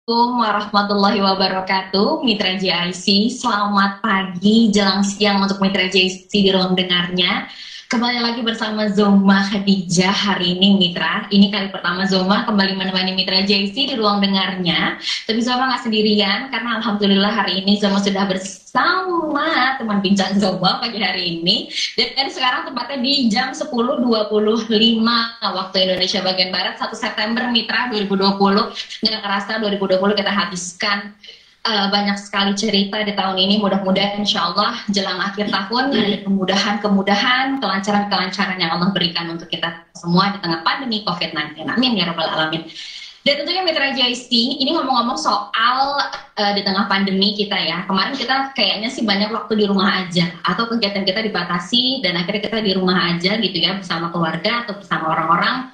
Assalamualaikum warahmatullahi wabarakatuh, Mitra JIC. Selamat pagi, jelang siang untuk Mitra JIC di ruang dengarnya. Kembali lagi bersama Zoma Khadijah hari ini, Mitra. Ini kali pertama Zoma kembali menemani Mitra JIC di ruang dengarnya. Tapi Zoma nggak sendirian, karena Alhamdulillah hari ini Zoma sudah bersama teman bincang Zoma pagi hari ini. Dan sekarang tempatnya di jam 10.25 waktu Indonesia bagian Barat, 1 September Mitra 2020. Nggak kerasa 2020 kita habiskan banyak sekali cerita di tahun ini. Mudah-mudahan insya Allah jelang akhir tahun ada kemudahan, kelancaran yang Allah berikan untuk kita semua di tengah pandemi COVID-19. Amin ya rabbal alamin. Dan tentunya Mitra JIC, ini ngomong-ngomong soal di tengah pandemi kita ya. Kemarin kita kayaknya sih banyak waktu di rumah aja, atau kegiatan kita dibatasi dan akhirnya kita di rumah aja gitu ya, bersama keluarga atau bersama orang-orang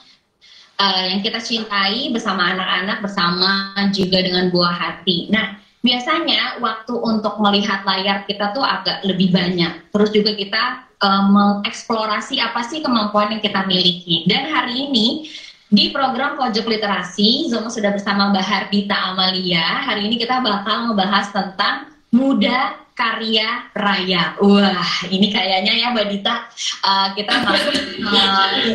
yang kita cintai, bersama anak-anak, bersama juga dengan buah hati. Nah, biasanya waktu untuk melihat layar kita tuh agak lebih banyak. Terus juga kita mengeksplorasi apa sih kemampuan yang kita miliki. Dan hari ini di program Pojok Literasi, Zoma sudah bersama Mbak Hardita Amalia. Hari ini kita bakal ngebahas tentang Muda Karya Raya. Wah, ini kayaknya ya Mbak Dita, kita masuk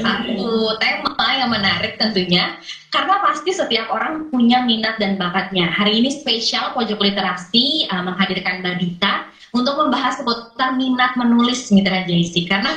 satu tema yang menarik tentunya, karena pasti setiap orang punya minat dan bakatnya. Hari ini spesial Pojok Literasi menghadirkan Mbak Dita untuk membahas seputar minat menulis Mitra JIC, karena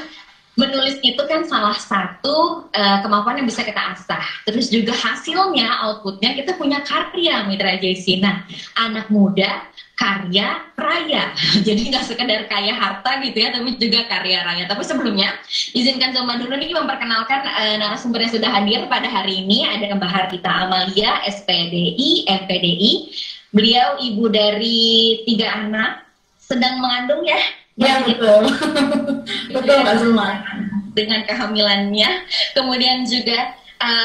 menulis itu kan salah satu kemampuan yang bisa kita asah. Terus juga hasilnya, outputnya kita punya karya Mitra JIC. Nah, anak muda karya raya. Jadi nggak sekedar kaya harta gitu ya, tapi juga karya raya. Tapi sebelumnya, izinkan Zoma dulu nih memperkenalkan narasumber yang sudah hadir pada hari ini. Ada Mbak Hardita Amalia, SPDI, MPDI. Beliau ibu dari 3 anak, sedang mengandung ya? Ya betul, betul Mbak Zuma. Dengan kehamilannya, kemudian juga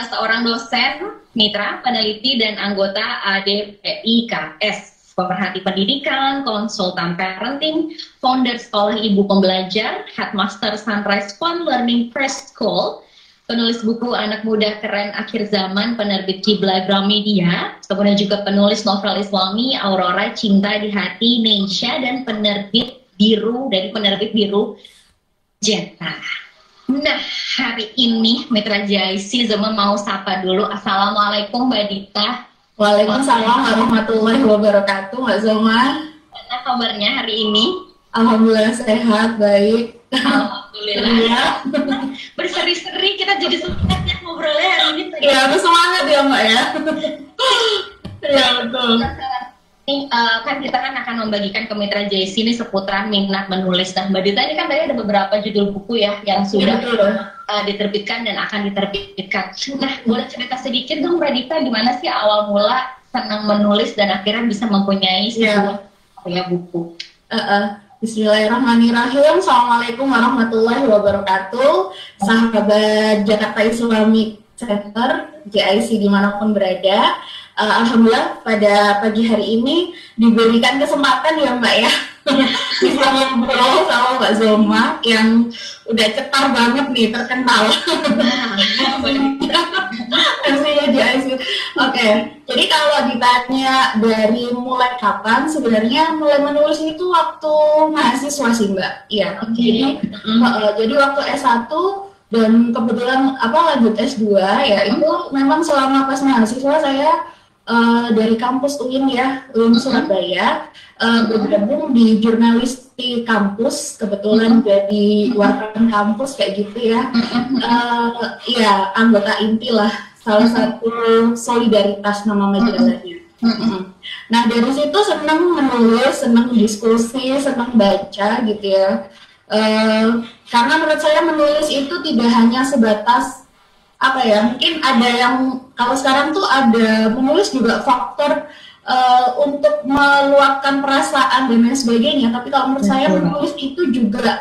seorang dosen, mitra, peneliti dan anggota ADPIKS, pemerhati pendidikan, konsultan parenting, founder Sekolah Ibu Pembelajar, headmaster Sunrise Fun Learning Preschool, penulis buku Anak Muda Keren Akhir Zaman, penerbit Kibla Gramedia, kemudian juga penulis novel Islami Aurora Cinta di Hati Indonesia, dan penerbit Biru dari penerbit Biru Jeta. Nah, hari ini Mitra JIC Zoma mau sapa dulu. Assalamualaikum Mbak Dita. Waalaikumsalam warahmatullahi wabarakatuh Mbak Zoma. Mana kabarnya hari ini? Alhamdulillah sehat, baik. Alhamdulillah. Ya. Berseri-seri kita jadi semangat ya ngobrolnya hari ini. Ya, harus semangat ya Mbak ya. Ya betul. Kan kita akan membagikan ke Mitra JIC ini seputaran minat menulis. Dan Mbak Dita ini kan tadi ada beberapa judul buku ya yang sudah diterbitkan dan akan diterbitkan. Nah, boleh cerita sedikit dong Mbak Dita, gimana sih awal mula senang menulis dan akhirnya bisa mempunyai sebuah buku? Bismillahirrahmanirrahim. Assalamualaikum warahmatullahi wabarakatuh. Sahabat Jakarta Islamic Center JIC dimanapun berada, alhamdulillah pada pagi hari ini diberikan kesempatan ya Mbak ya bisa ngobrol sama Mbak Zoma yang udah cetar banget nih, terkenal. Oke, jadi kalau ditanya dari mulai kapan, sebenarnya mulai menulis itu waktu mahasiswa sih Mbak. Iya. Jadi waktu S1 dan kebetulan lanjut S2 ya, itu memang selama pas mahasiswa saya dari kampus UIN ya, UIN Surabaya, bergabung di jurnalistik kampus, kebetulan jadi wartawan kampus kayak gitu ya. Ya, anggota inti lah, salah satu Solidaritas nama majalahnya. Nah, dari situ senang menulis, senang diskusi, senang baca gitu ya. Karena menurut saya menulis itu tidak hanya sebatas mungkin ada yang kalau sekarang tuh ada menulis juga faktor untuk meluapkan perasaan dan lain sebagainya, tapi kalau menurut saya menulis itu juga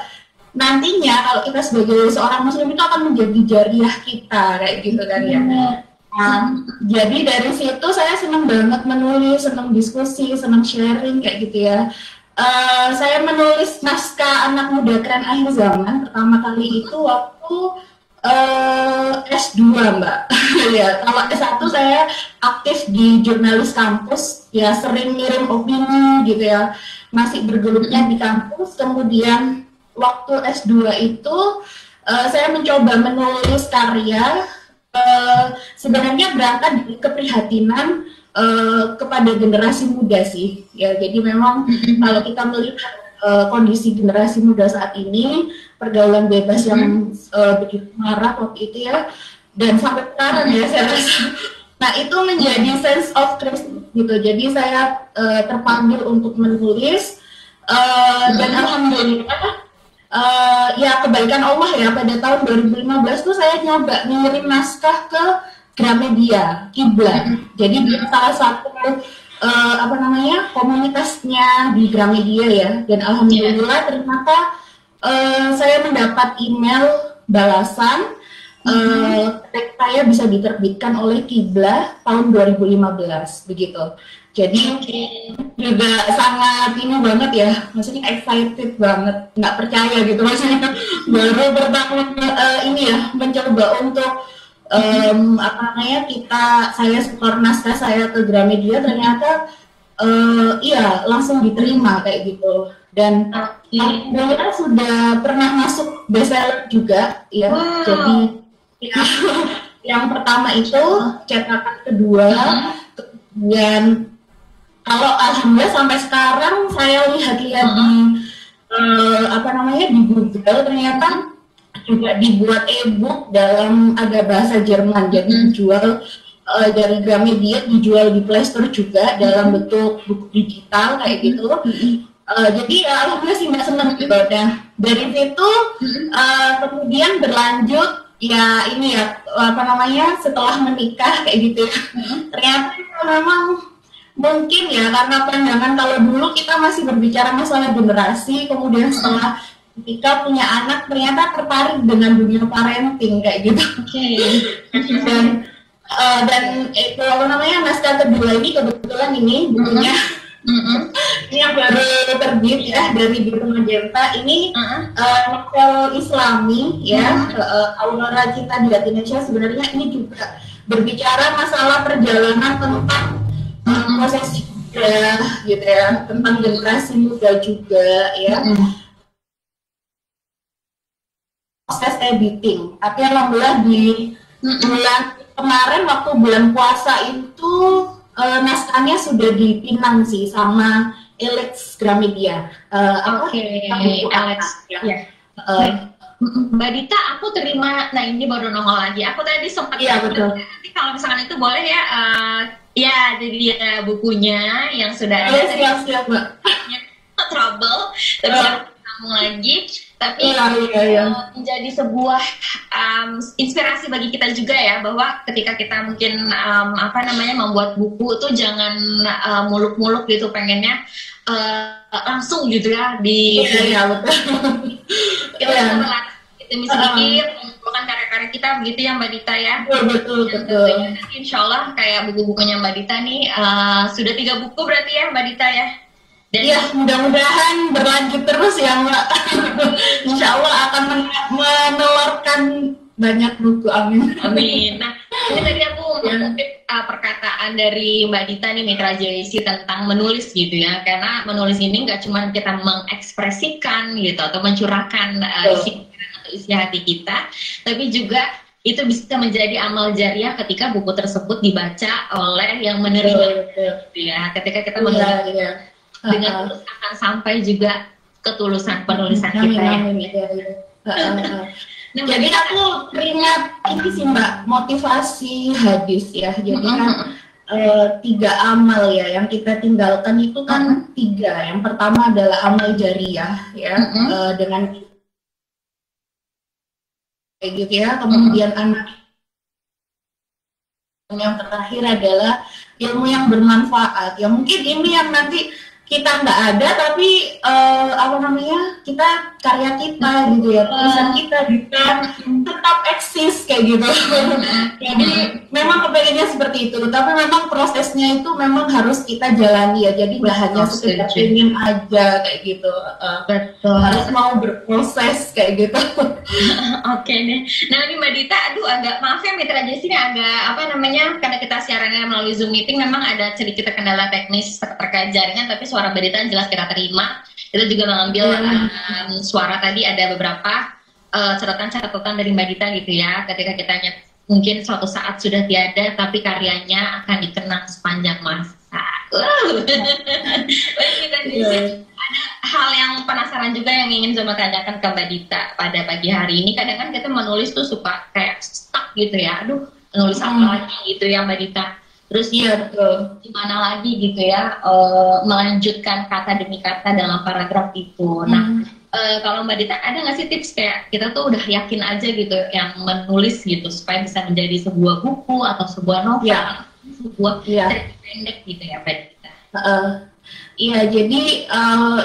nantinya kalau kita sebagai seorang muslim itu akan menjadi jariah kita kayak gitu kan ya. Nah, jadi dari situ saya senang banget menulis, senang diskusi, senang sharing kayak gitu ya. Saya menulis naskah Anak Muda Keren Akhir Zaman pertama kali itu waktu S2 Mbak. Ya, kalau S1 saya aktif di jurnalis kampus, ya sering ngirim opini gitu ya, masih bergelutnya di kampus. Kemudian waktu S2 itu saya mencoba menulis karya, sebenarnya berangkat dari keprihatinan kepada generasi muda sih. Ya, jadi memang kalau kita melihat kondisi generasi muda saat ini, pergaulan bebas yang begitu marak waktu itu ya, dan sampai sekarang ya saya rasa. Nah itu menjadi sense of crisis gitu. Jadi saya terpanggil untuk menulis, dan alhamdulillah ya kebaikan Allah ya, pada tahun 2015 tuh saya nyoba ngirim naskah ke Gramedia Kiblat. Jadi dia salah satu apa namanya komunitasnya di Gramedia ya, dan alhamdulillah ternyata saya mendapat email balasan saya bisa diterbitkan oleh Kiblat tahun 2015 begitu. Jadi juga sangat ini banget ya, maksudnya excited banget, nggak percaya gitu maksudnya baru pertama ini ya mencoba untuk apa namanya saya setor naskah saya ke Gramedia, ternyata iya langsung diterima kayak gitu, dan alhamdulillah sudah pernah masuk bestseller juga ya. Jadi ya, yang pertama itu cetakan kedua, kemudian kalau alhamdulillah sampai sekarang saya lihat-lihat di apa namanya di Google, ternyata juga dibuat e-book dalam ada bahasa Jerman, jadi dijual dari Gramedia, dijual di Play Store juga dalam bentuk buku digital kayak gitu. Jadi alhamdulillah sih nggak senang gitu. Dan dari situ kemudian berlanjut ya ini ya apa namanya setelah menikah kayak gitu. Ternyata memang mungkin ya karena pandangan kalau dulu kita masih berbicara masalah generasi, kemudian setelah ketika punya anak ternyata tertarik dengan dunia parenting kayak gitu. Dan itu apa namanya naskah kedua ini kebetulan ini bukunya ini yang baru terbit ya dari Biru Magenta, ini novel Islami ya, Aurora Cinta di Indonesia. Sebenarnya ini juga berbicara masalah perjalanan tentang proses juga gitu ya, tentang generasi muda juga ya. Proses editing, tapi alhamdulillah di bulan kemarin waktu bulan puasa itu naskahnya sudah dipinang sih sama Alex Gramedia. Alex ya. Mbak Dita, aku terima. Nah ini baru nongol lagi. Aku tadi sempat. Iya betul. Nanti kalau misalkan itu boleh ya. Ya, jadi dia bukunya yang sudah ada. Siap Mbak. Trouble, tapi sambung lagi. Tapi menjadi sebuah inspirasi bagi kita juga ya, bahwa ketika kita mungkin membuat buku tuh jangan muluk-muluk gitu, pengennya langsung gitu ya di kita sedikit mengumpulkan karya-karya kita begitu ya Mbak Dita ya. Betul. Nanti insya Allah kayak buku-bukunya Mbak Dita nih sudah 3 buku berarti ya Mbak Dita ya. Dan ya mudah-mudahan berlanjut terus ya Mbak. Insya Allah akan menelurkan banyak buku, amin. Nah ini tadi aku mengutip perkataan dari Mbak Dita nih, Mitra JIC, tentang menulis gitu ya. Karena menulis ini nggak cuma kita mengekspresikan gitu atau mencurahkan isi pikiran atau isi hati kita, tapi juga itu bisa menjadi amal jariah ketika buku tersebut dibaca oleh yang menerima gitu ya. Ketika kita menulis dengan tulus akan sampai juga ketulusan penulisan kita ya. Nah, jadi aku teringat ini sih Mbak, motivasi hadis ya. Jadi kan 3 amal ya yang kita tinggalkan itu kan 3. Yang pertama adalah amal jariah ya, dengan kayak gitu ya. Kemudian anak yang terakhir adalah ilmu yang bermanfaat. Ya mungkin ini yang nanti kita nggak ada, tapi apa namanya, kita karya kita gitu ya, tulisan kita bisa tetap eksis kayak gitu. Jadi memang kepengennya seperti itu, tapi memang prosesnya itu memang harus kita jalani ya, jadi nggak hanya sekedar pengen aja kayak gitu. Betul. Harus mau berproses kayak gitu. Oke deh. Nah ini Mbak Dita, aduh agak maaf ya Mitra Jesi ini agak apa namanya, karena kita siarannya melalui Zoom meeting memang ada sedikit kendala teknis terkait jaringan, tapi suara Mbak Dita jelas kita terima. Kita juga mengambil suara tadi, ada beberapa catatan dari Mbak Dita gitu ya, ketika kita mungkin suatu saat sudah tiada tapi karyanya akan dikenang sepanjang masa. Baik Mitra Jesi, ada hal yang penasaran juga yang ingin Zoma tanyakan ke Mbak Dita pada pagi hari ini. Kadang kan kita menulis tuh suka kayak stuck gitu ya, aduh menulis apa lagi gitu ya Mbak Dita. Terus gimana lagi gitu ya melanjutkan kata demi kata dalam paragraf itu. Nah kalau Mbak Dita ada nggak sih tips kayak kita tuh udah yakin aja gitu yang menulis gitu supaya bisa menjadi sebuah buku atau sebuah novel, sebuah cerita pendek gitu ya Mbak Dita. Iya, jadi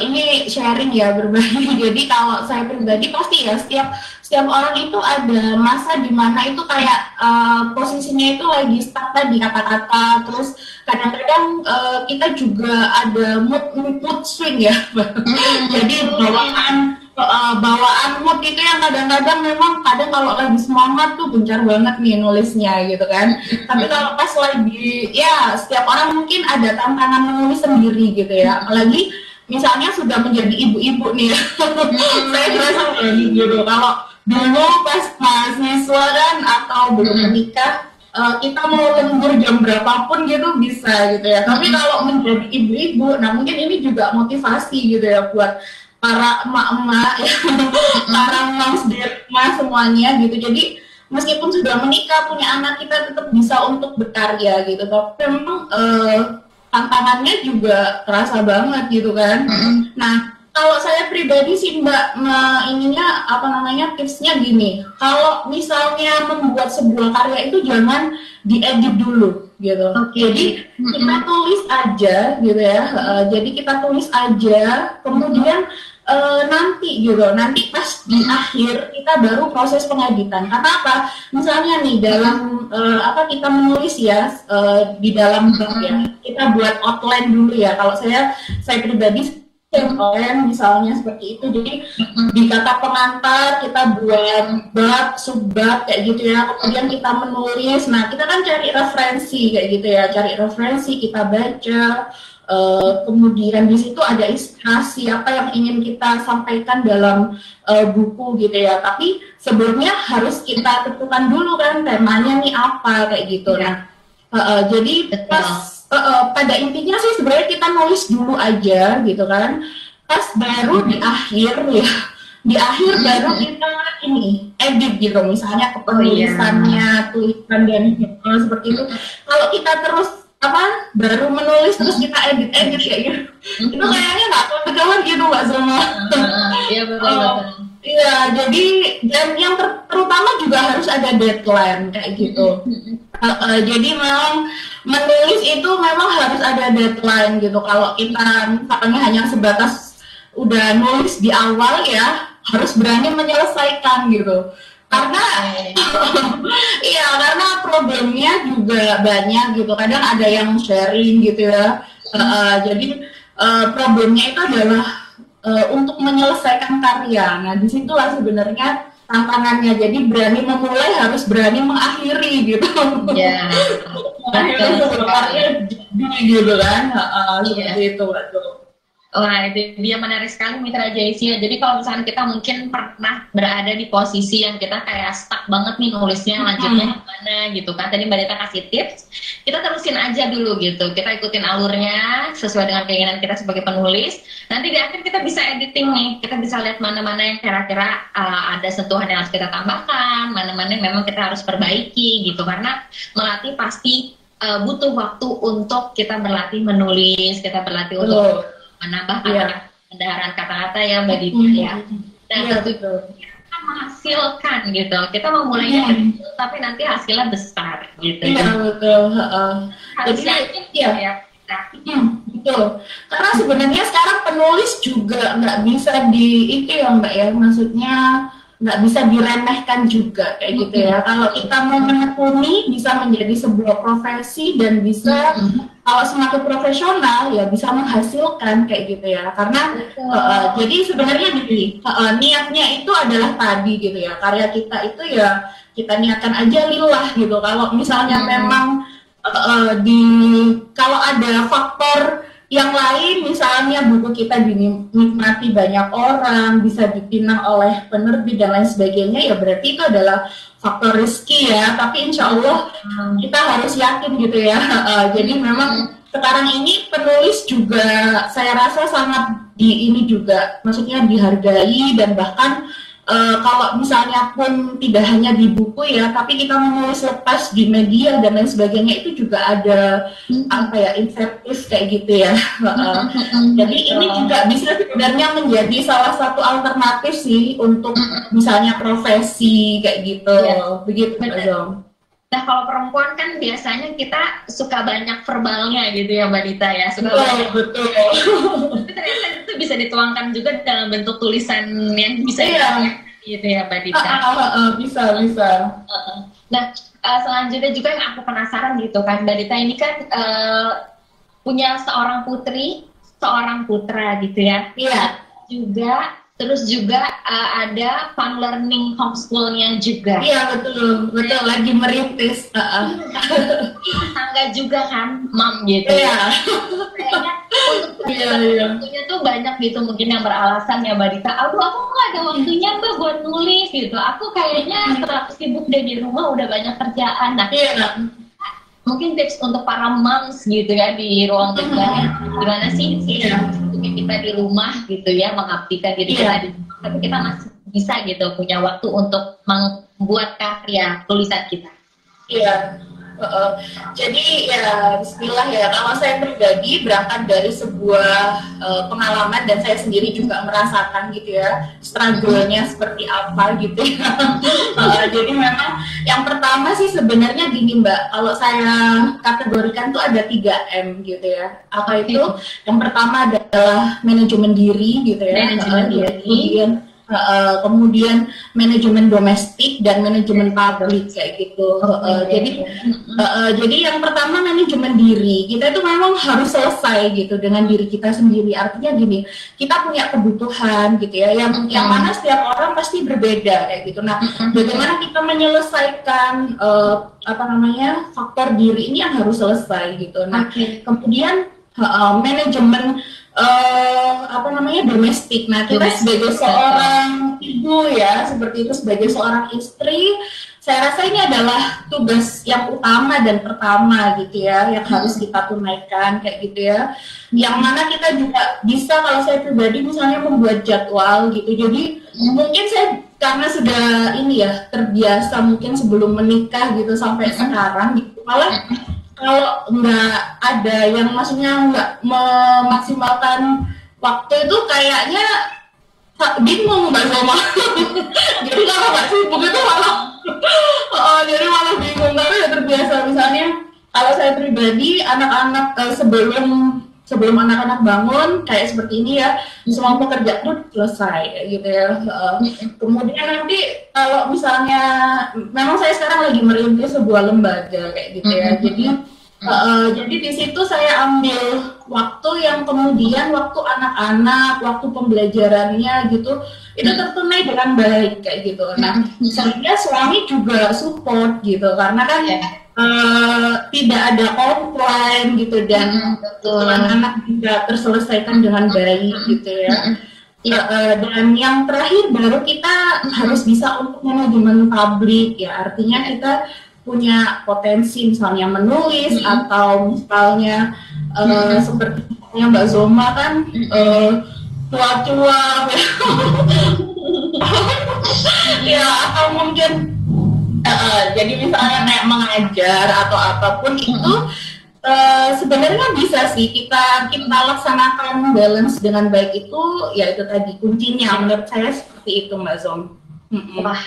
ini sharing ya, berbagi. Jadi kalau saya pribadi pasti ya setiap orang itu ada masa di mana itu kayak posisinya itu lagi stuck tadi kata-kata, terus kadang-kadang kita juga ada mood swing ya. Jadi bawaan mood itu yang kadang-kadang memang kalau lagi semangat tuh gencar banget nih nulisnya gitu kan. Tapi kalau pas lagi, ya setiap orang mungkin ada tantangan menulis sendiri gitu ya. Apalagi misalnya sudah menjadi ibu-ibu nih ya. Saya merasa gitu. Kalau dulu pas mahasiswa kan atau belum menikah, kita mau lembur jam berapapun gitu bisa gitu ya. Tapi kalau menjadi ibu-ibu, nah mungkin ini juga motivasi gitu ya buat para emak-emak ya, para moms di rumah semuanya gitu. Jadi meskipun sudah menikah punya anak, kita tetap bisa untuk berkarya gitu. Tapi memang tantangannya juga terasa banget gitu kan. Nah kalau saya pribadi sih Mbak, ininya apa namanya, tipsnya gini, kalau misalnya membuat sebuah karya itu jangan diedit dulu gitu. Jadi kita tulis aja gitu ya. Jadi kita tulis aja, kemudian nanti pas di akhir kita baru proses pengeditan. Karena apa? Misalnya nih dalam kita menulis ya, di dalam bab ya, kita buat outline dulu ya. Kalau saya pribadi outline misalnya seperti itu. Jadi di kata pengantar kita buat bab, subbab kayak gitu ya. Kemudian kita menulis. Nah, kita kan cari referensi kayak gitu ya. Cari referensi, kita baca. Kemudian di situ ada inspirasi apa yang ingin kita sampaikan dalam buku gitu ya. Tapi sebelumnya harus kita tentukan dulu kan temanya nih apa kayak gitu. Nah, jadi pada intinya sih sebenarnya kita nulis dulu aja gitu kan. Pas baru di akhir ya, di akhir baru kita ini edit gitu, misalnya kepenulisannya, tulisan dan seperti itu. Kalau kita terus baru menulis terus kita edit kayak gitu, itu kayaknya nggak kawan gitu Mbak Zoma. Iya betul. Iya, jadi dan yang terutama juga harus ada deadline kayak gitu. Jadi memang menulis itu memang harus ada deadline gitu. Kalau kita misalnya hanya sebatas udah nulis di awal ya, harus berani menyelesaikan gitu. Karena iya, karena problemnya juga banyak gitu. Kadang ada yang sharing gitu ya. Jadi problemnya itu adalah untuk menyelesaikan karya. Nah, disitulah sebenarnya tantangannya. Jadi berani memulai harus berani mengakhiri gitu. Iya. Akhirnya sebuah karya jadi gitu kan. Seperti itu betul. Wah, itu dia menarik sekali Mitra Jesi. Jadi kalau misalnya kita mungkin pernah berada di posisi yang kita kayak stuck banget nih nulisnya, lanjutnya gimana gitu kan. Tadi Mbak Dita kasih tips, kita terusin aja dulu gitu. Kita ikutin alurnya sesuai dengan keinginan kita sebagai penulis. Nanti di akhir kita bisa editing nih. Kita bisa lihat mana-mana yang kira-kira ada sentuhan yang harus kita tambahkan, mana-mana yang memang kita harus perbaiki gitu. Karena melatih pasti butuh waktu untuk kita berlatih menulis, kita berlatih untuk menambah pendaharan kata-kata ya Mbak Dita ya. Dan tentu kita menghasilkan gitu. Kita memulainya kecil tapi nanti hasilnya besar gitu. Iya betul. Harus yakin ya. betul. Karena sebenarnya sekarang penulis juga nggak bisa di itu ya Mbak ya, maksudnya nggak bisa diremehkan juga kayak gitu ya. Kalau kita mau menekuni bisa menjadi sebuah profesi dan bisa kalau semakin profesional ya bisa menghasilkan kayak gitu ya. Karena jadi sebenarnya gini, niatnya itu adalah tadi gitu ya. Karya kita itu ya kita niatkan aja lillah gitu. Kalau misalnya memang kalau ada faktor yang lain, misalnya buku kita dinikmati banyak orang, bisa dipinang oleh penerbit dan lain sebagainya, ya berarti itu adalah faktor rezeki ya. Tapi insya Allah kita harus yakin gitu ya. Jadi memang sekarang ini penulis juga saya rasa sangat ini juga, maksudnya dihargai dan bahkan kalau misalnya pun tidak hanya di buku ya, tapi kita menulis lepas di media dan lain sebagainya, itu juga ada apa ya, insentif kayak gitu ya. Jadi ini juga bisa sebenarnya menjadi salah satu alternatif sih untuk misalnya profesi kayak gitu. Begitu Mbak Zom. Nah kalau perempuan kan biasanya kita suka banyak verbalnya gitu ya Mbak Dita ya, suka betul. Tapi ternyata itu bisa dituangkan juga dalam bentuk tulisan yang bisa gitu ya Mbak Dita. Bisa. Nah selanjutnya juga yang aku penasaran gitu kan, Mbak Dita ini kan punya seorang putri, seorang putra gitu ya. Iya. Terus juga ada fun learning homeschoolnya juga. Iya betul lagi merintis. Tangga juga kan, mam gitu. Iya. Kayaknya untuk waktunya tuh banyak gitu mungkin yang beralasan ya Mbak Dita. Aduh aku nggak ada waktunya Mbak buat nulis gitu. Aku kayaknya terlalu sibuk deh di rumah, udah banyak kerjaan. Nah, mungkin tips untuk para moms gitu ya di ruang dengar, gimana sih kita di rumah gitu ya, mengabdikan diri kita di rumah, tapi kita masih bisa gitu punya waktu untuk membuat karya tulisan kita. Iya. Jadi ya bismillah ya, kalau saya pribadi berangkat dari sebuah pengalaman dan saya sendiri juga merasakan gitu ya struggle-nya seperti apa gitu ya. Jadi memang yang pertama sih sebenarnya gini Mbak, kalau saya kategorikan tuh ada 3M gitu ya. Apa itu? Yang pertama adalah manajemen diri gitu ya. Kemudian manajemen domestik dan manajemen publik kayak gitu. Jadi yang pertama manajemen diri, kita itu memang harus selesai gitu dengan diri kita sendiri. Artinya gini, kita punya kebutuhan gitu ya, yang mana setiap orang pasti berbeda kayak gitu. Nah, bagaimana kita menyelesaikan faktor diri ini yang harus selesai gitu. Nah, kemudian manajemen domestik. Nah, kita sebagai seorang ibu ya, seperti itu, sebagai seorang istri, saya rasa ini adalah tugas yang utama dan pertama gitu ya, yang harus kita tunaikan kayak gitu ya. Yang mana kita juga bisa, kalau saya pribadi misalnya membuat jadwal gitu. Jadi mungkin saya karena sudah ini ya terbiasa mungkin sebelum menikah gitu sampai sekarang gitu, malah kalau nggak ada yang maksudnya nggak memaksimalkan waktu itu kayaknya bingung Mbak Zoma. Jadi kalau nggak sibuk itu malah jadi malah bingung. Tapi ya terbiasa, misalnya kalau saya pribadi anak-anak sebelum anak-anak bangun kayak seperti ini ya, semua pekerjaan itu selesai gitu ya. Kemudian nanti kalau misalnya memang saya sekarang lagi merintis sebuah lembaga kayak gitu ya. Jadi di situ saya ambil waktu yang kemudian waktu anak-anak, waktu pembelajarannya gitu, itu tertunai dengan baik kayak gitu. Nah, sehingga suami juga support gitu, karena kan tidak ada komplain gitu, dan anak-anak juga terselesaikan dengan baik gitu ya. Dan yang terakhir baru kita harus bisa untuk manajemen publik ya, artinya kita punya potensi misalnya menulis atau misalnya seperti yang Mbak Zoma kan cuap-cuap ya, atau mungkin jadi misalnya kayak mengajar atau apapun itu sebenarnya bisa sih kita laksanakan balance dengan baik. Itu ya itu tadi kuncinya menurut saya seperti itu Mbak Zom. Wah,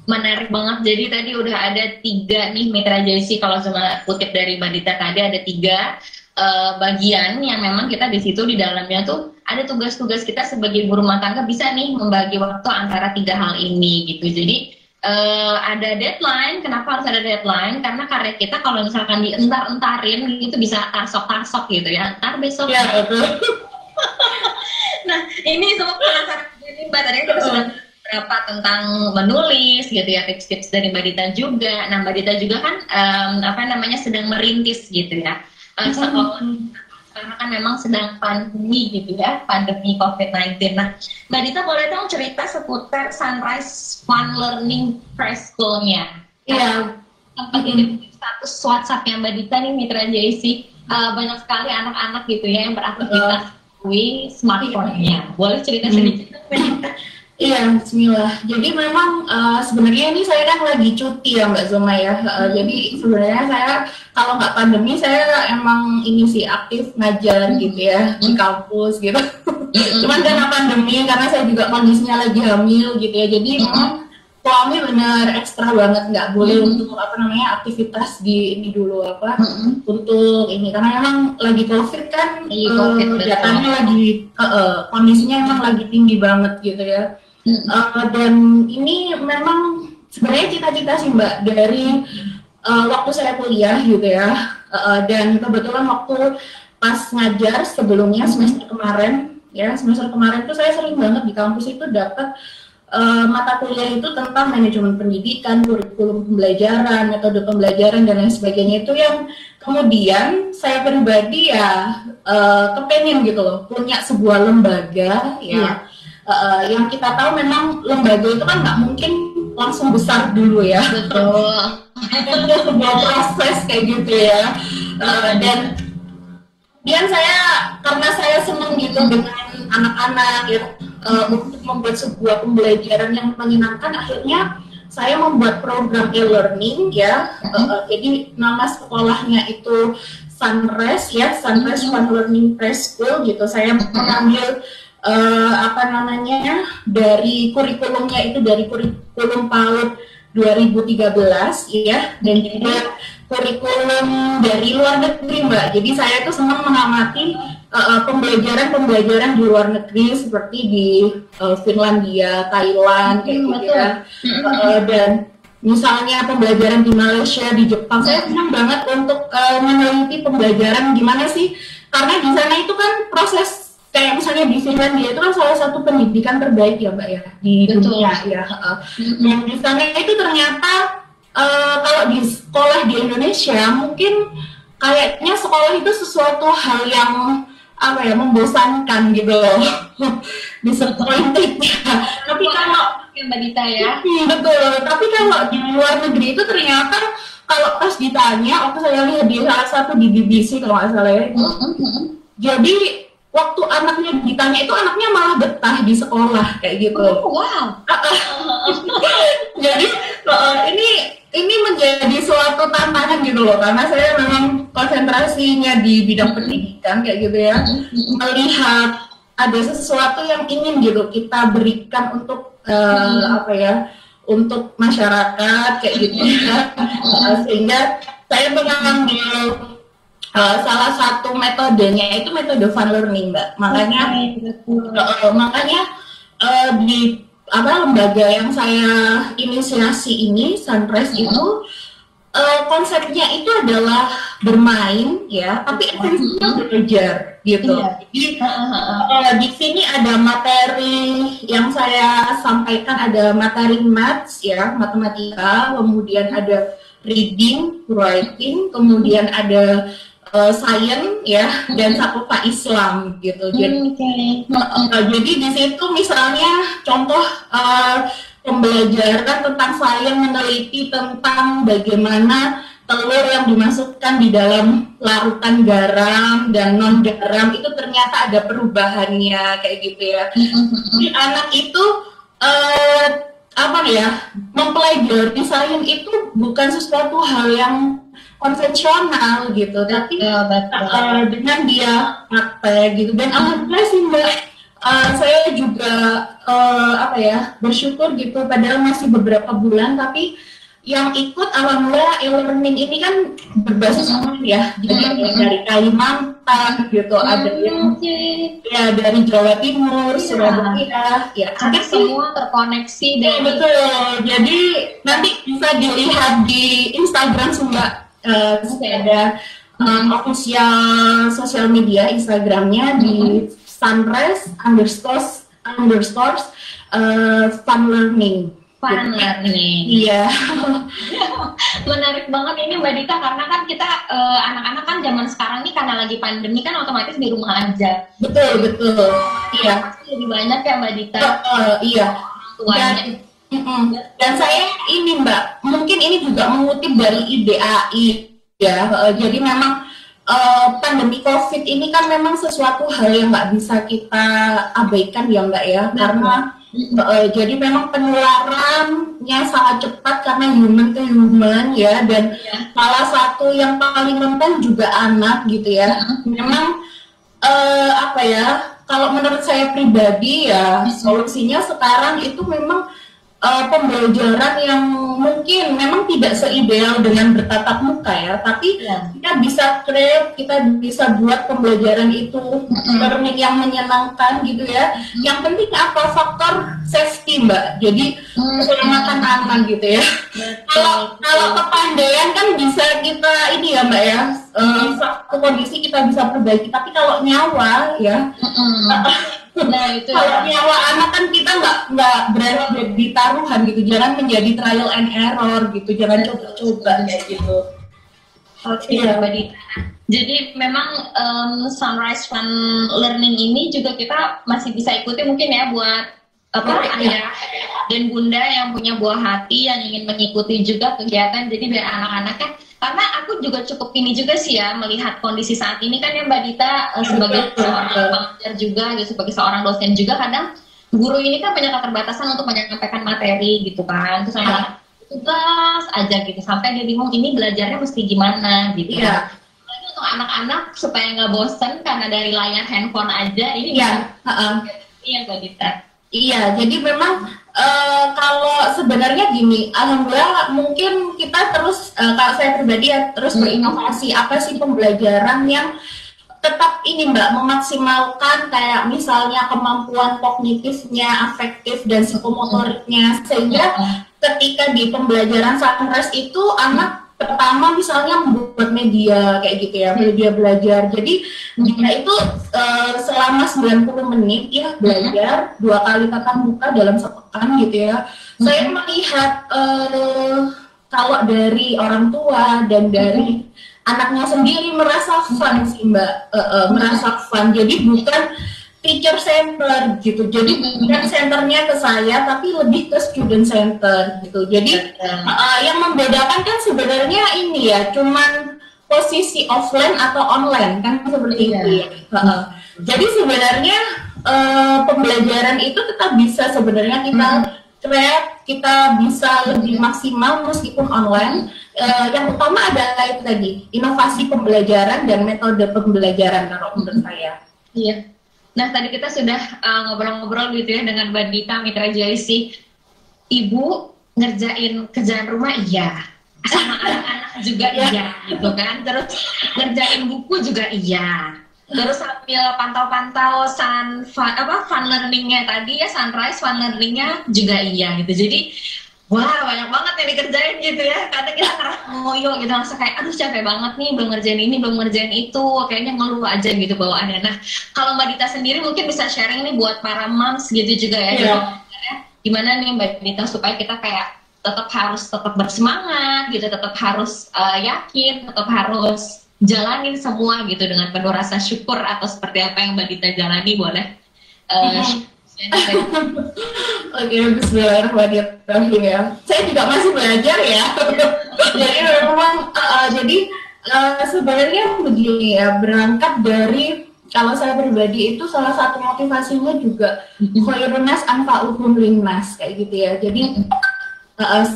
menarik banget. Jadi tadi udah ada 3 nih Mitra JAISI, kalau cuma kutip dari Mbak Dita tadi ada 3 bagian yang memang kita di situ di dalamnya tuh ada tugas-tugas kita sebagai ibu rumah tangga bisa nih membagi waktu antara 3 hal ini gitu. Jadi ada deadline. Kenapa harus ada deadline? Karena karya kita kalau misalkan dientar-entarin itu bisa tarsok-tarsok gitu ya. Ntar besok. Ya, betul. Nah, ini semua penasaran ini Mbak, tadi kita sudah berapa tentang menulis gitu ya, tips-tips dari Mbak Dita juga. Nah, Mbak Dita juga kan sedang merintis gitu ya. Sekolah karena kan memang sedang pandemi gitu ya, pandemi COVID-19. Nah, Mbak Dita boleh dong cerita seputar Sunrise Fun Learning Preschool-nya? Iya. Tempat ini status WhatsApp-nya Mbak Dita nih, Mitra JIC, banyak sekali anak-anak gitu ya yang beraktivitas melalui smartphone-nya. Boleh cerita sedikit Mbak Dita? Iya, bismillah. Jadi memang sebenarnya ini saya kan lagi cuti ya Mbak Zoma ya. Jadi sebenarnya saya kalau nggak pandemi saya emang ini sih aktif ngajar gitu ya di kampus gitu. Cuman karena pandemi, karena saya juga kondisinya lagi hamil gitu ya. Jadi memang suami benar ekstra banget, nggak boleh untuk aktivitas di ini dulu untuk ini, karena emang lagi COVID kan, datanya lagi kondisinya emang lagi tinggi banget gitu ya. Dan ini memang sebenarnya cita-cita sih Mbak dari waktu saya kuliah gitu ya, dan kebetulan waktu pas ngajar sebelumnya semester kemarin tuh saya sering banget di kampus itu dapat mata kuliah itu tentang manajemen pendidikan, kurikulum pembelajaran, metode pembelajaran dan lain sebagainya, itu yang kemudian saya pribadi ya kepengen gitu loh punya sebuah lembaga ya. Yang kita tahu memang lembaga itu kan nggak mungkin langsung besar dulu ya. Betul. Ada sebuah proses kayak gitu ya. Dan karena saya senang gitu dengan anak-anak ya, untuk membuat sebuah pembelajaran yang menyenangkan, akhirnya saya membuat program e-learning ya. Jadi nama sekolahnya itu Sunrise ya, Sunrise Fun Learning Preschool gitu. Saya mengambil dari kurikulumnya itu dari kurikulum PAUD 2013 ya, dan juga kurikulum dari luar negeri Mbak. Jadi saya tuh senang mengamati pembelajaran di luar negeri seperti di Finlandia, Thailand kayak gitu ya. Dan misalnya pembelajaran di Malaysia, di Jepang, saya senang banget untuk meneliti pembelajaran gimana sih, karena di sana itu kan proses kayak misalnya di Finlandia itu kan salah satu pendidikan terbaik ya Mbak ya di dunia ya. Yang di sana itu ternyata kalau di sekolah di Indonesia mungkin kayaknya sekolah itu sesuatu hal yang membosankan gitu loh. Disappointed ya. Tapi kalau Mbak Dita ya. Betul. Tapi kalau di luar negeri itu ternyata kalau pas ditanya, waktu saya lihat di salah satu di BBC kalau nggak salah ya. Jadi waktu anaknya ditanya itu anaknya malah betah di sekolah kayak gitu. Wow. Jadi ini menjadi suatu tantangan gitu loh, karena saya memang konsentrasinya di bidang pendidikan kayak gitu ya, melihat ada sesuatu yang ingin gitu kita berikan untuk untuk masyarakat kayak gitu ya. Sehingga saya mengambil salah satu metodenya itu metode fun learning Mbak. Makanya di lembaga yang saya inisiasi ini, Sunrise itu konsepnya itu adalah bermain ya, tapi esensinya belajar gitu. Jadi di sini ada materi yang saya sampaikan, ada materi maths ya, matematika, kemudian ada reading, writing, kemudian ada science ya, dan satu Pak Islam gitu. Jadi di situ misalnya contoh pembelajaran tentang science, meneliti tentang bagaimana telur yang dimasukkan di dalam larutan garam dan non garam itu ternyata ada perubahannya kayak gitu ya. Jadi anak itu mempelajari sains itu bukan sesuatu hal yang konvensional gitu, tapi dengan dia praktek gitu. Dan alhamdulillah sih Mbak, saya juga bersyukur gitu, padahal masih beberapa bulan, tapi yang ikut alhamdulillah e-learning ini kan berbasis online ya. Jadi ada yang dari Kalimantan gitu, ada yang ya dari Jawa Timur, Surabaya, ya. Jadi semua terkoneksi ya, betul. Jadi nanti bisa dilihat di Instagram Sumba. Ada official sosial media Instagramnya di sunrise underscore fun learning. Fun learning. Iya. Menarik banget ini Mbak Dita, karena kan kita anak-anak kan zaman sekarang nih karena lagi pandemi kan otomatis di rumah aja. Betul. Iya. Pasti lebih banyak ya Mbak Dita. Iya. Dan saya ini Mbak, mungkin ini juga mengutip dari IDAI ya. Jadi memang pandemi COVID ini kan memang sesuatu hal yang nggak bisa kita abaikan ya Mbak ya, karena jadi memang penularannya sangat cepat karena human to human ya, dan salah satu yang paling rentan juga anak gitu ya. Memang apa ya, kalau menurut saya pribadi ya solusinya sekarang itu memang pembelajaran yang mungkin memang tidak seideal dengan bertatap muka ya, tapi kita bisa create, kita bisa buat pembelajaran itu learning yang menyenangkan gitu ya. Yang penting apa, faktor safety Mbak, jadi keselamatan anak gitu ya. Kalau kepandaian kan bisa kita ini ya Mbak ya, satu kondisi kita bisa perbaiki, tapi kalau nyawa ya nah itu kalau nyawa anak kan kita nggak berani di taruhan gitu, jangan menjadi trial and error gitu, jangan coba-coba kayak gitu. Oke, Mbak Dita. Jadi memang Sunrise Fun Learning ini juga kita masih bisa ikuti mungkin ya buat ayah dan bunda yang punya buah hati yang ingin mengikuti juga kegiatan, jadi biar anak-anaknya, karena aku juga cukup ini juga sih ya melihat kondisi saat ini kan ya Mbak Dita, sebagai seorang pengajar juga gitu, sebagai seorang dosen juga, kadang guru ini kan banyak keterbatasan untuk menyampaikan materi gitu kan, terus anak tugas aja gitu sampai dia bingung ini belajarnya mesti gimana gitu. Lagi untuk anak-anak supaya nggak bosen karena dari layar handphone aja ini iya Mbak Dita. Iya, jadi memang kalau sebenarnya gini, alhamdulillah mungkin kita terus, kalau saya pribadi ya terus berinovasi apa sih pembelajaran yang tetap ini Mbak, memaksimalkan kayak misalnya kemampuan kognitifnya, afektif dan psikomotoriknya, sehingga ketika di pembelajaran Sunrise itu anak pertama misalnya membuat media kayak gitu ya, media belajar. Jadi dia itu selama 90 menit ya belajar 2 kali tatap muka dalam sepekan gitu ya. Saya melihat kalau dari orang tua dan dari anaknya sendiri merasa fun sih Mbak, merasa fun. Jadi bukan teacher center gitu, jadi bukan centernya ke saya tapi lebih ke student center gitu. Jadi yang membedakan kan sebenarnya ini ya cuman posisi offline atau online kan seperti itu ya. Jadi sebenarnya pembelajaran itu tetap bisa sebenarnya kita create, kita bisa lebih maksimal meskipun online. Yang utama adalah itu tadi, inovasi pembelajaran dan metode pembelajaran kalau menurut saya. Iya. Nah, tadi kita sudah ngobrol-ngobrol gitu ya dengan Mbak Dita Mitra JIC. Ibu ngerjain kerjaan rumah iya, sama anak-anak juga iya gitu kan. Terus ngerjain buku juga iya. Terus sambil pantau-pantau fun learning-nya tadi ya, Sunrise Fun learning-nya juga iya gitu. Jadi wah, banyak banget yang dikerjain gitu ya. Kadang kita ngerasa ngoyo gitu, langsung kayak aduh capek banget nih, belum ngerjain ini, belum ngerjain itu, kayaknya ngeluh aja gitu bawaannya. Nah, kalau Mbak Dita sendiri mungkin bisa sharing nih buat para moms gitu juga ya. Gimana nih Mbak Dita supaya kita kayak tetap bersemangat gitu, tetap harus yakin, tetap harus jalanin semua gitu dengan penuh rasa syukur, atau seperti apa yang Mbak Dita jalani, boleh Oke, bismillahirrahmanirrahim ya. Saya juga masih belajar ya. Jadi memang sebenarnya begini ya, berangkat dari kalau saya pribadi itu salah satu motivasinya juga khairun nas anfa'uhum linnas kayak gitu ya. Jadi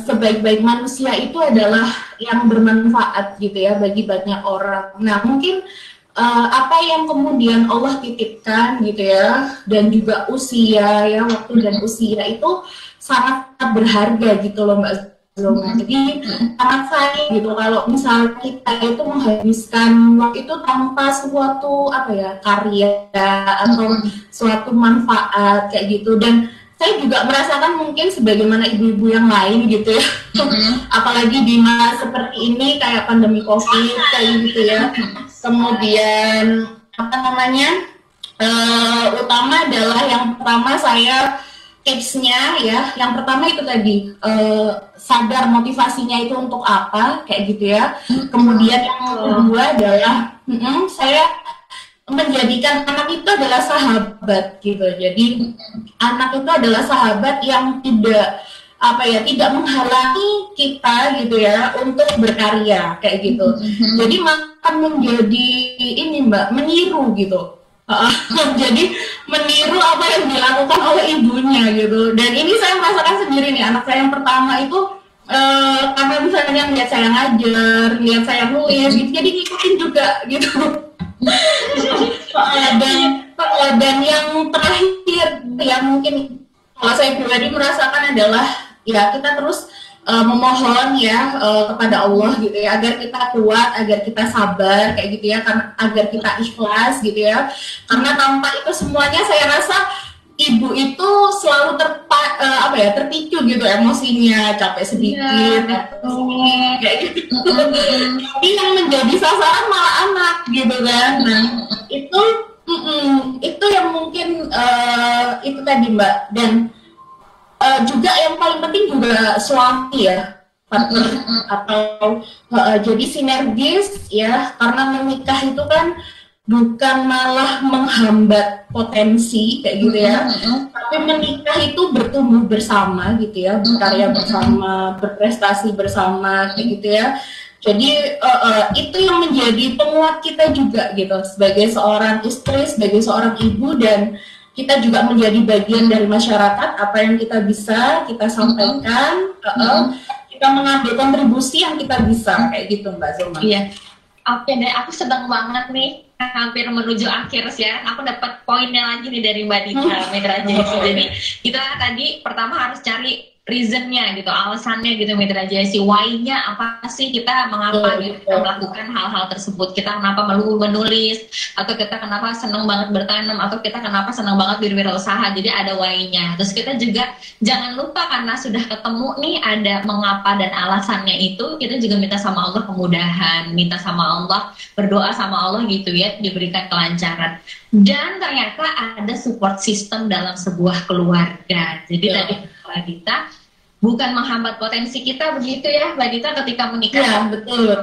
sebaik-baik manusia itu adalah yang bermanfaat gitu ya bagi banyak orang. Nah, mungkin apa yang kemudian Allah titipkan gitu ya, dan juga usia ya, waktu dan usia itu sangat berharga gitu loh Mbak Zoma. Jadi sangat sayang gitu kalau misal kita itu menghabiskan waktu itu tanpa suatu karya atau suatu manfaat kayak gitu. Dan saya juga merasakan mungkin sebagaimana ibu-ibu yang lain gitu ya, apalagi di masa seperti ini kayak pandemi COVID kayak gitu ya. Kemudian utama adalah yang pertama saya tipsnya ya, yang pertama itu tadi sadar motivasinya itu untuk apa kayak gitu ya. Kemudian yang kedua adalah saya menjadikan anak itu adalah sahabat gitu. Jadi anak itu adalah sahabat yang tidak menghalangi kita gitu ya untuk berkarya kayak gitu. Jadi akan menjadi ini meniru gitu. Jadi meniru apa yang dilakukan oleh ibunya gitu. Dan ini saya merasakan sendiri nih, anak saya yang pertama itu karena misalnya lihat saya ngajar, lihat saya nulis gitu, jadi ngikutin juga gitu. Dan yang terakhir yang mungkin kalau saya pribadi merasakan adalah ya kita terus memohon ya kepada Allah gitu ya, agar kita kuat, agar kita sabar kayak gitu ya, agar kita ikhlas gitu ya. Karena tanpa itu semuanya saya rasa ibu itu selalu terpicu gitu emosinya, capek sedikit kayak gitu. Tapi yang menjadi sasaran malah anak gitu kan. Nah itu yang mungkin itu tadi Mbak. Dan juga yang paling penting juga suami ya, partner atau jadi sinergis ya, karena menikah itu kan bukan malah menghambat potensi kayak gitu ya, tapi menikah itu bertumbuh bersama gitu ya, berkarya bersama, berprestasi bersama kayak gitu ya. Jadi itu yang menjadi penguat kita juga gitu sebagai seorang istri, sebagai seorang ibu, dan kita juga menjadi bagian dari masyarakat. Apa yang kita bisa kita sampaikan, kita mengambil kontribusi yang kita bisa kayak gitu Mbak Zoma. Iya. Oke deh, aku sedang banget nih, hampir menuju akhir ya. Aku dapat poinnya lagi nih dari Mbak Dita Mitra JC. Jadi kita tadi pertama harus cari reasonnya gitu, alasannya gitu Mitra JC, why-nya apa sih kita mengapa gitu, kita melakukan hal-hal tersebut, kita kenapa menulis, atau kita kenapa senang banget bertanam, atau kita kenapa senang banget berwirausaha. Jadi ada why-nya. Terus kita juga jangan lupa karena sudah ketemu nih ada mengapa dan alasannya itu, kita juga minta sama Allah kemudahan, minta sama Allah, berdoa sama Allah gitu ya, diberikan kelancaran. Dan ternyata ada support system dalam sebuah keluarga. Jadi tadi Mbak Dita, bukan menghambat potensi kita begitu ya Mbak Dita ketika menikah. Ya, betul.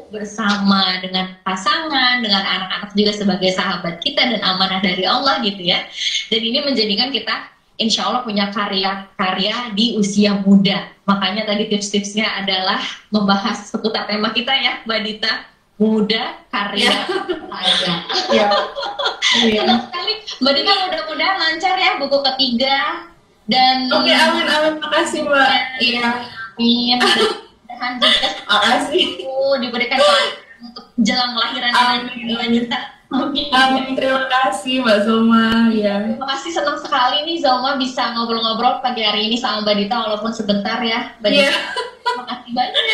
Bersama dengan pasangan, dengan anak-anak juga sebagai sahabat kita dan amanah dari Allah gitu ya. Dan ini menjadikan kita insya Allah punya karya-karya di usia muda. Makanya tadi tips-tipsnya adalah membahas seputar tema kita ya Mbak Dita. Muda, karya, karya. Senang sekali Mbak Dita, mudah-mudahan lancar ya buku ketiga. Dan oke, amin, makasih Mbak. Iya, amin. Mudah-mudahan juga makasih diberikan untuk jelang lahiran Mbak Dita. Amin, terima kasih Mbak Zoma. Ya. Terima kasih, senang sekali nih Zoma bisa ngobrol-ngobrol pagi hari ini sama Mbak Dita walaupun sebentar ya Mbak Dita. Terima kasih banyak.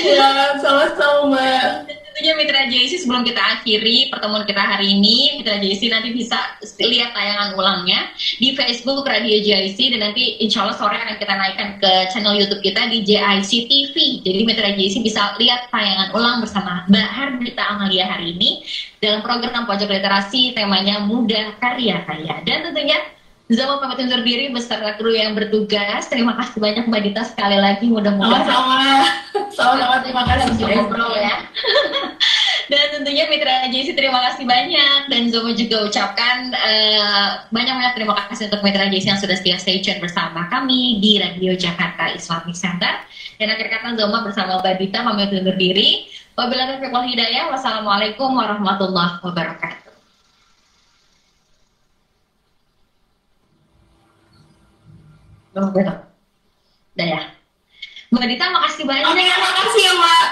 Ya, sama-sama Mbak. Tentunya Mitra JC, sebelum kita akhiri pertemuan kita hari ini, Mitra JC nanti bisa lihat tayangan ulangnya di Facebook Radio JIC, dan nanti insya Allah sore akan kita naikkan ke channel YouTube kita di JIC TV. Jadi Mitra JC bisa lihat tayangan ulang bersama Mbak Hardita Amalia hari ini dalam program Pojok Literasi, temanya Muda Karya Kaya. Dan tentunya Zoma pamit undur diri beserta kru yang bertugas. Terima kasih banyak Mbak Dita sekali lagi, mudah-mudahan sama-sama, terima kasih sudah ngobrol ya. Dan tentunya Mitra JC terima kasih banyak, dan Zoma juga ucapkan banyak-banyak terima kasih untuk Mitra JC yang sudah setia stay tune bersama kami di Radio Jakarta Islamic Center. Dan akhir kata Zoma bersama Mbak Dita pamit undur diri. Wabillahi taufiq wal hidayah. Wassalamualaikum warahmatullahi wabarakatuh. Udah ya. Mbak Dita makasih banyak. Oke, makasih ya Mbak.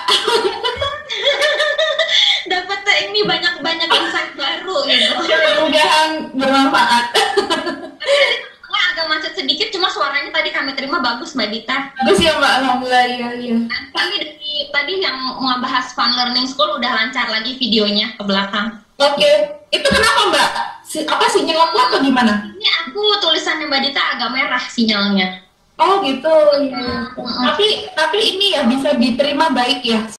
Dapat ini banyak insight baru gitu. Mudah-mudahan bermanfaat. Agak macet sedikit, cuma suaranya tadi kami terima mah bagus Mbak Dita. Bagus ya Mbak, alhamdulillah, iya. Kami dari tadi yang membahas Fun Learning School udah lancar lagi videonya ke belakang. Oke, itu kenapa Mbak? Sinyal aku atau gimana? Ini aku tulisannya Mbak Dita agak merah sinyalnya. Oh gitu, ya. Tapi ini ya bisa diterima baik ya.